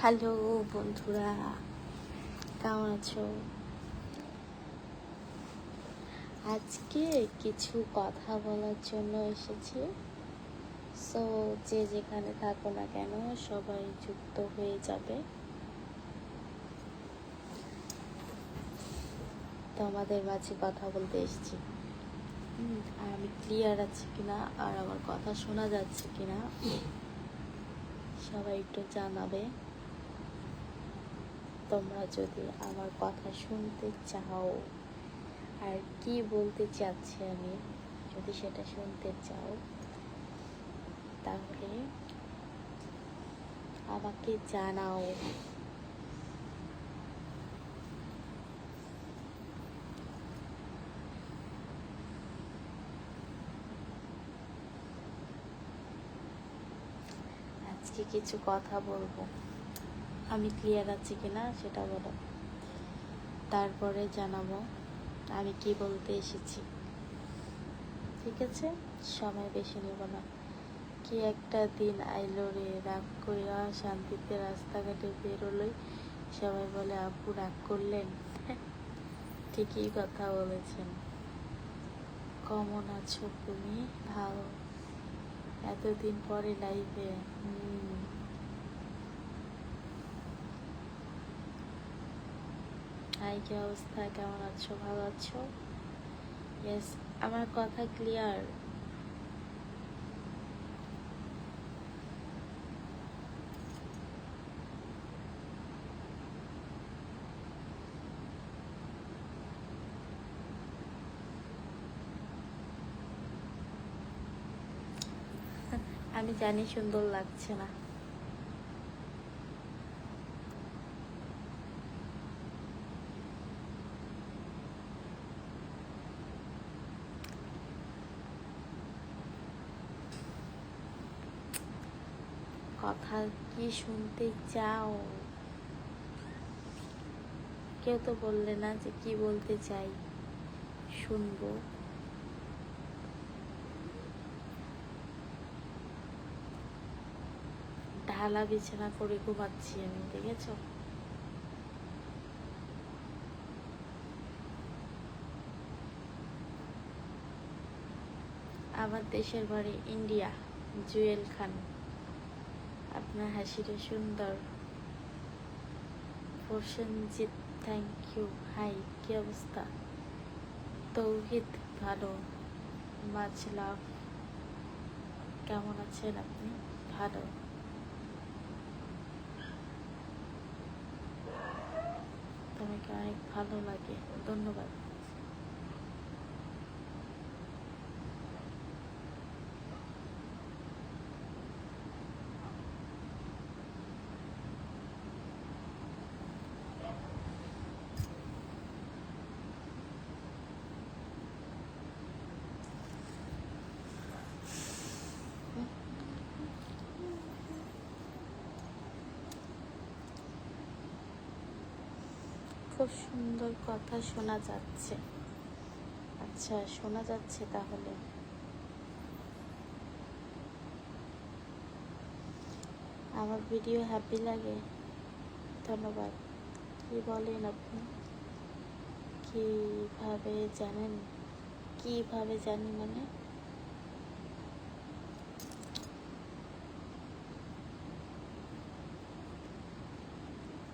Hello বন্ধুরা, কেমন আছো? আজকে কিছু কথা বলার জন্য এসেছি। সো যে যেখানে থাকো না কেন সবাই যুক্ত হয়ে যাবে। তোমাদের মাঝে কথা বলতে এসেছি। আর আমি ক্লিয়ার আছি কিনা আর আমার কথা শোনা যাচ্ছে কিনা সবাই একটু জানাবে। তোমরা যদি আমার কথা শুনতে চাও আর কি বলতে চাচ্ছি আমি, যদি সেটা শুনতে চাও তাহলে আমাকে জানাও। আজকে কিছু কথা বলবো, আমি ক্লিয়ার আছি কিনা সেটা বলো, তারপরে জানাবো আমি কি বলতে এসেছি। ঠিক আছে, সময় বেশি নেব না। কি একটা দিন আইলো রে, রাগ কইরা শান্তিতে রাস্তাঘাটে বেরোলই সবাই বলে আপু রাগ করলেন। ঠিকই কথা বলেছেন। কেমন আছো তুমি? ভালো, এতদিন পরে লাইভে। হাই, কি অবস্থা? কেমন আছো? ভালো আছো? ইয়েস, আমার কথা ক্লিয়ার? আমি জানি সুন্দর লাগছে না। কথা কি শুনতে চাও? কেউ তো বললে না যে কি বলতে চাই, শুনবো। ঢালা বিছানা করে ঘুমাচ্ছি আমি, দেখেছ? আমার দেশের বাড়ি ইন্ডিয়া। জুয়েল খান, আপনার হাসিটা সুন্দর। Prosenjit, thank you. হাই, কি অবস্থা? তৌহিদ, ভালো। মাছ লাভ, কেমন আছেন আপনি? ভালো। তোমাকে অনেক ভালো লাগে, ধন্যবাদ। খুব সুন্দর কথা শোনা যাচ্ছে। আচ্ছা, শোনা যাচ্ছে তাহলে। আমার ভিডিও হ্যাপি লাগে, ধন্যবাদ। কি বলেন আপনি? কিভাবে জানেন? কিভাবে জানি মানে?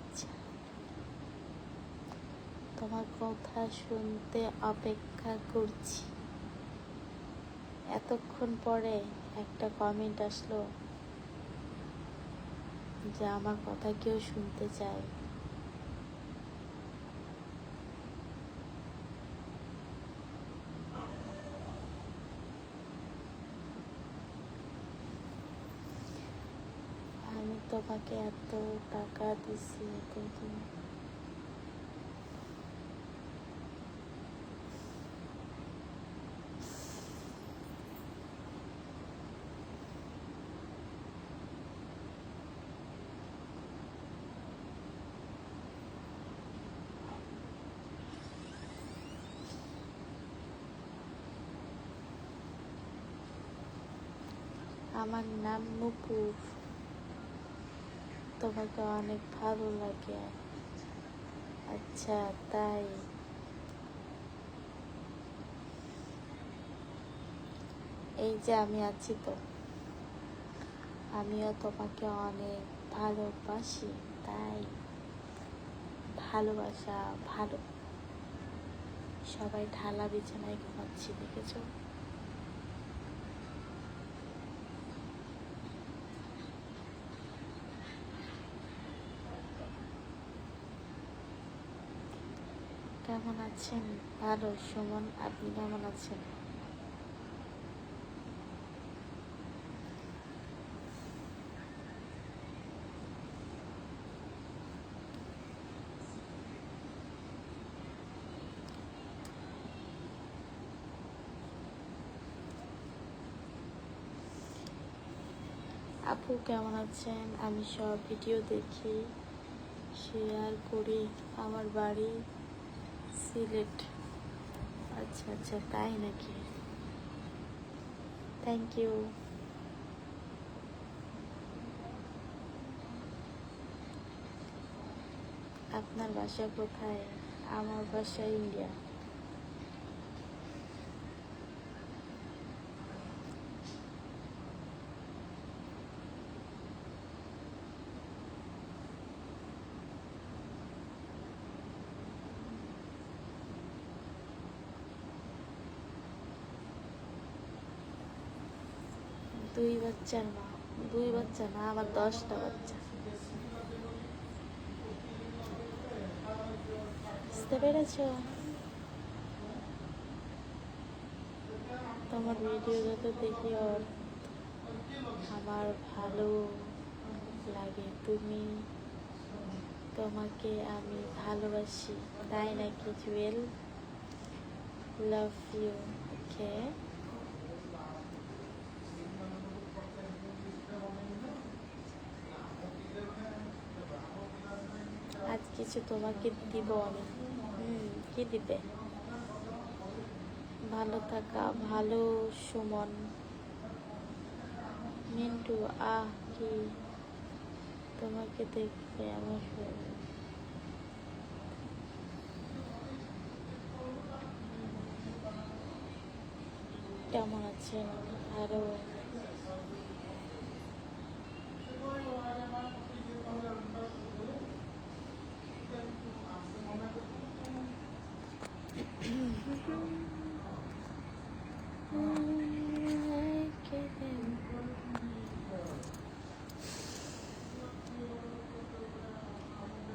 আচ্ছা, তোমার কথা শুনতে অপেক্ষা করছি। এতক্ষণ পরে একটা কমেন্ট আসলো যে আমার কথা কেউ শুনতে চায়। আমি তোমাকে এত টাকা দিছি এতদিন, আমার নাম নূপুর। তোমাকে অনেক ভালো লাগে। আচ্ছা তাই? এই যে আমি আছি তো, আমিও তোমাকে অনেক ভালোবাসি। তাই ভালোবাসা ভালো। সবাই ঢালা বিছানায় ঘুমাচ্ছি, দেখেছো? কেমন আছেন? ভালো। সুমন, আপনি কেমন আছেন? আপু কেমন আছেন? আমি সব ভিডিও দেখি, শেয়ার করি। আমার বাড়ি সিলেট। আচ্ছা আচ্ছা, তাই নাকি? Thank you. আপনার বাসা কোথায়? আমার বাসা ইন্ডিয়া। দুই বাচ্চার মা। দুই বাচ্চা না, আমার 10টা বাচ্চা। বুঝতে পেরেছ? তোমার ভিডিও যত দেখি ওর আমার ভালো লাগে। তোমাকে আমি ভালোবাসি। তাই নাকি জুয়েল? Love you. ওকে। আজ কিছু তোমাকে দিব আমি। কি দিবে? ভালো থাকা ভালো। সুমন, মিন্টু, কি তোমাকে দেখবে আমার কেমন আছেন? আরো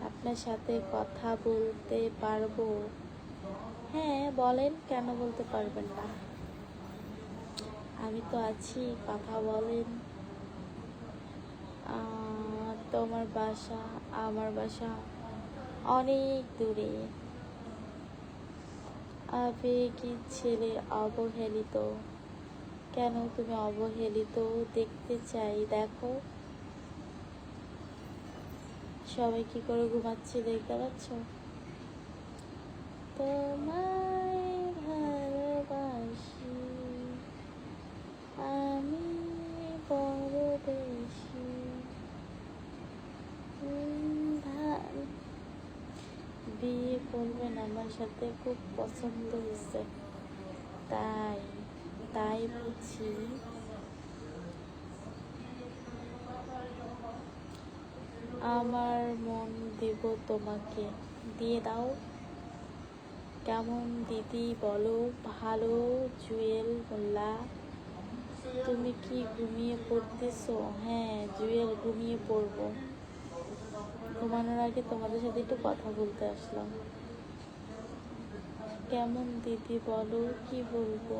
আপনার সাথে কথা বলতে পারবো? হ্যাঁ বলেন, কেন বলতে পারবেন না? আমি তো আছি, কথা বলেন। তোমার বাসা? আমার বাসা অনেক দূরে। আবেগী ছেলে অবহেলিত। কেন তুমি অবহেলিত? দেখতে চাই, দেখো সবাই কি করে ঘুমাচ্ছে, দেখতে পাচ্ছ? তোমায় ভালোবাসি আমি বড় বেশি। বিয়ে করবেন আমার সাথে? খুব পছন্দ হয়েছে। তাই? তাই বুঝি। আমার মন দেব তোমাকে। দিয়ে দাও। কেমন দিদি বলো? ভালো। জুয়েল মোল্লা, তুমি কি ঘুমিয়ে পড়তেছো? হ্যাঁ জুয়েল, ঘুমিয়ে পড়বো। ঘুমানোর আগে তোমাদের সাথে একটু কথা বলতে আসলাম। কেমন দিদি বলো? কি বলবো?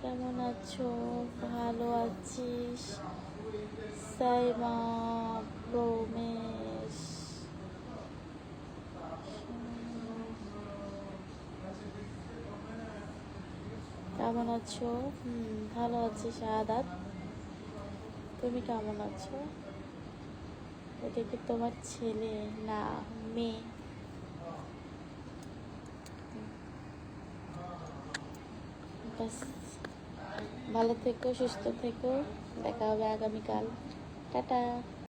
কেমন আছো? ভালো আছিস? সাইমা প্রমেশ, কেমন আছো? ভালো আছি। শাহাদাত, তুমি কেমন আছো? এটা কি তোমার ছেলে না মেয়ে? ব্যাস, ভালো থেকো, সুস্থ থেকো, দেখা হবে আগামীকাল। টাটা।